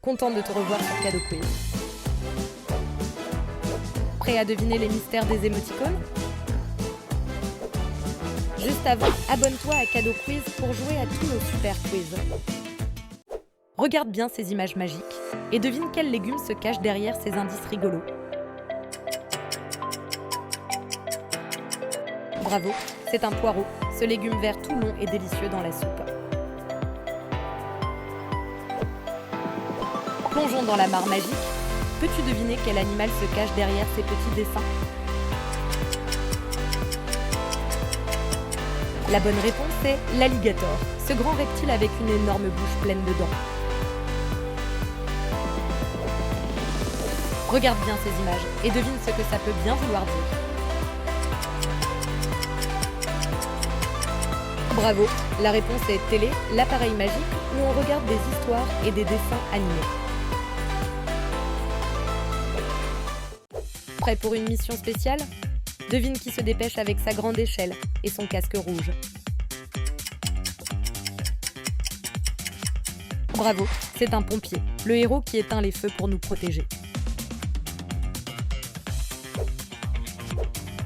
Contente de te revoir sur Cadeau Quiz. Prêt à deviner les mystères des émoticônes? Juste avant, abonne-toi à Cadeau Quiz pour jouer à tous nos super quiz. Regarde bien ces images magiques et devine quel légume se cache derrière ces indices rigolos. Bravo, c'est un poireau, ce légume vert tout long et délicieux dans la soupe. Plongeons dans la mare magique. Peux-tu deviner quel animal se cache derrière ces petits dessins? La bonne réponse est l'alligator, ce grand reptile avec une énorme bouche pleine de dents. Regarde bien ces images et devine ce que ça peut bien vouloir dire. Bravo, la réponse est télé, l'appareil magique où on regarde des histoires et des dessins animés. Prêt pour une mission spéciale? Devine qui se dépêche avec sa grande échelle et son casque rouge. Bravo, c'est un pompier, le héros qui éteint les feux pour nous protéger.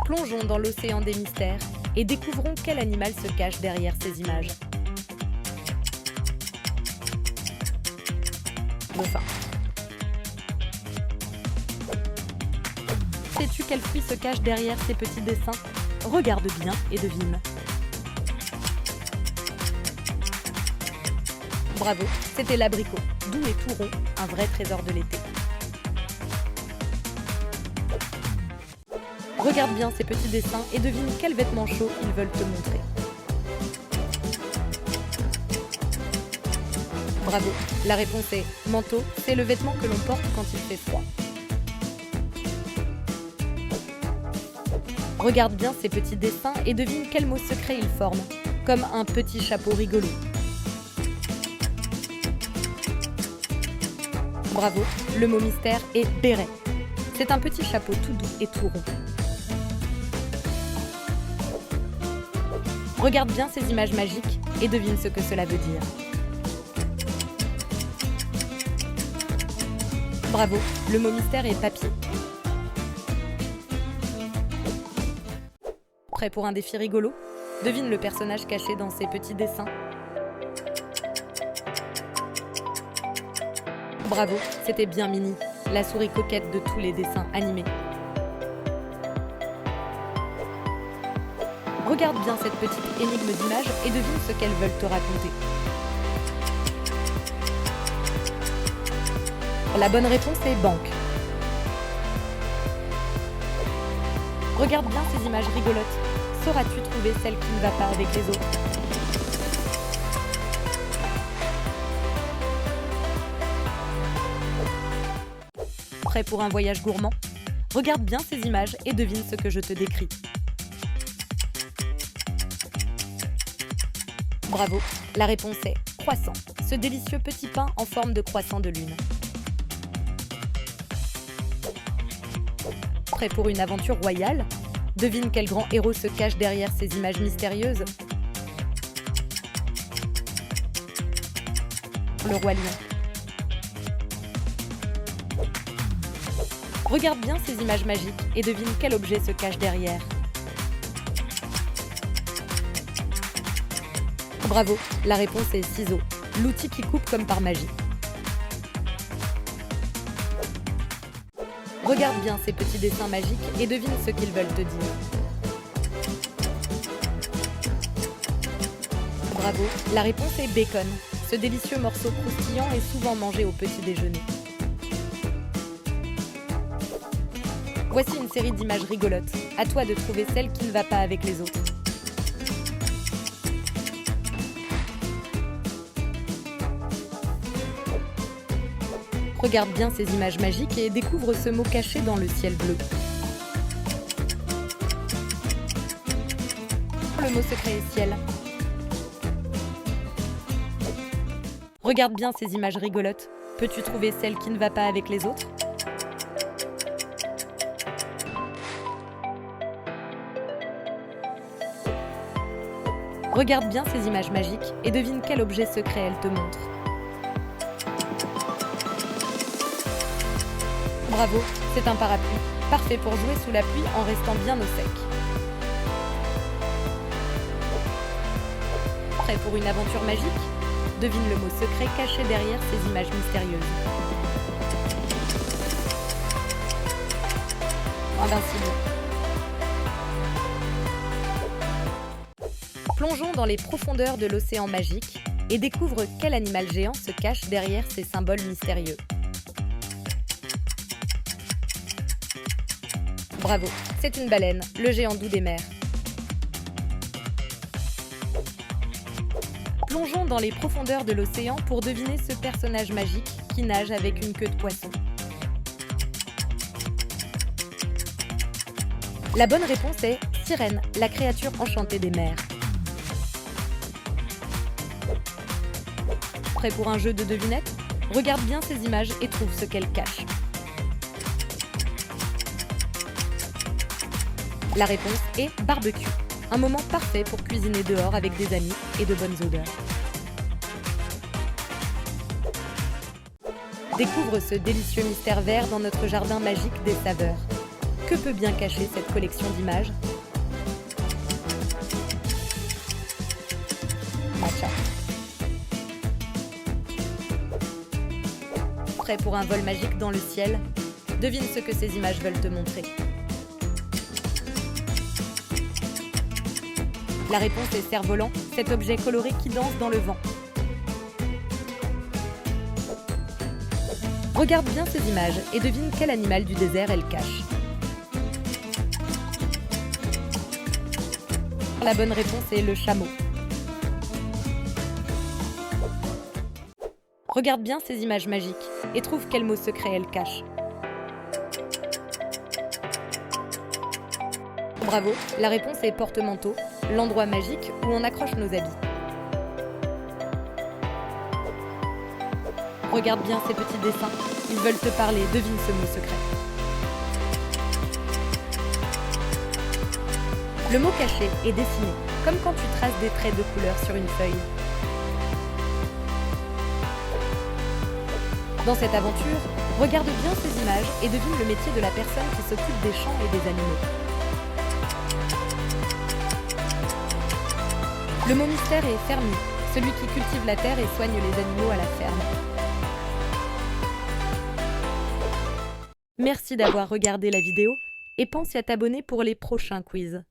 Plongeons dans l'océan des mystères et découvrons quel animal se cache derrière ces images. Dauphin. Sais-tu quel fruit se cache derrière ces petits dessins? Regarde bien et devine. Bravo, c'était l'abricot, doux et tout rond, un vrai trésor de l'été. Regarde bien ces petits dessins et devine quels vêtements chauds ils veulent te montrer. Bravo, la réponse est manteau, c'est le vêtement que l'on porte quand il fait froid. Regarde bien ces petits dessins et devine quel mot secret ils forment, comme un petit chapeau rigolo. Bravo, le mot mystère est béret. C'est un petit chapeau tout doux et tout rond. Regarde bien ces images magiques et devine ce que cela veut dire. Bravo, le mot mystère est papier. Prêt pour un défi rigolo? Devine le personnage caché dans ces petits dessins. Bravo, c'était bien Minnie, la souris coquette de tous les dessins animés. Regarde bien cette petite énigme d'image et devine ce qu'elles veulent te raconter. La bonne réponse est banque. Regarde bien ces images rigolotes. Sauras-tu trouver celle qui ne va pas avec les autres? Prêt pour un voyage gourmand? Regarde bien ces images et devine ce que je te décris. Bravo, la réponse est croissant, ce délicieux petit pain en forme de croissant de lune. Prêt pour une aventure royale? Devine quel grand héros se cache derrière ces images mystérieuses. Le roi lion. Regarde bien ces images magiques et devine quel objet se cache derrière. Bravo, la réponse est ciseaux, l'outil qui coupe comme par magie. Regarde bien ces petits dessins magiques et devine ce qu'ils veulent te dire. Bravo, la réponse est bacon. Ce délicieux morceau croustillant est souvent mangé au petit déjeuner. Voici une série d'images rigolotes. À toi de trouver celle qui ne va pas avec les autres. Regarde bien ces images magiques et découvre ce mot caché dans le ciel bleu. Le mot secret est ciel. Regarde bien ces images rigolotes. Peux-tu trouver celle qui ne va pas avec les autres? Regarde bien ces images magiques et devine quel objet secret elles te montrent. Bravo, c'est un parapluie, parfait pour jouer sous la pluie en restant bien au sec. Prêt pour une aventure magique? Devine le mot secret caché derrière ces images mystérieuses. Invincible. Plongeons dans les profondeurs de l'océan magique et découvre quel animal géant se cache derrière ces symboles mystérieux. Bravo, c'est une baleine, le géant doux des mers. Plongeons dans les profondeurs de l'océan pour deviner ce personnage magique qui nage avec une queue de poisson. La bonne réponse est Sirène, la créature enchantée des mers. Prêt pour un jeu de devinette? Regarde bien ces images et trouve ce qu'elles cachent. La réponse est barbecue, un moment parfait pour cuisiner dehors avec des amis et de bonnes odeurs. Découvre ce délicieux mystère vert dans notre jardin magique des saveurs. Que peut bien cacher cette collection d'images? Matcha. Prêt pour un vol magique dans le ciel? Devine ce que ces images veulent te montrer. La réponse est cerf-volant, cet objet coloré qui danse dans le vent. Regarde bien ces images et devine quel animal du désert elles cachent. La bonne réponse est le chameau. Regarde bien ces images magiques et trouve quel mot secret elles cachent. Bravo, la réponse est porte-manteau, l'endroit magique où on accroche nos habits. Regarde bien ces petits dessins, ils veulent te parler, devine ce mot secret. Le mot caché est dessiné, comme quand tu traces des traits de couleur sur une feuille. Dans cette aventure, regarde bien ces images et devine le métier de la personne qui s'occupe des champs et des animaux. Le mot mystère est fermier, celui qui cultive la terre et soigne les animaux à la ferme. Merci d'avoir regardé la vidéo et pense à t'abonner pour les prochains quiz.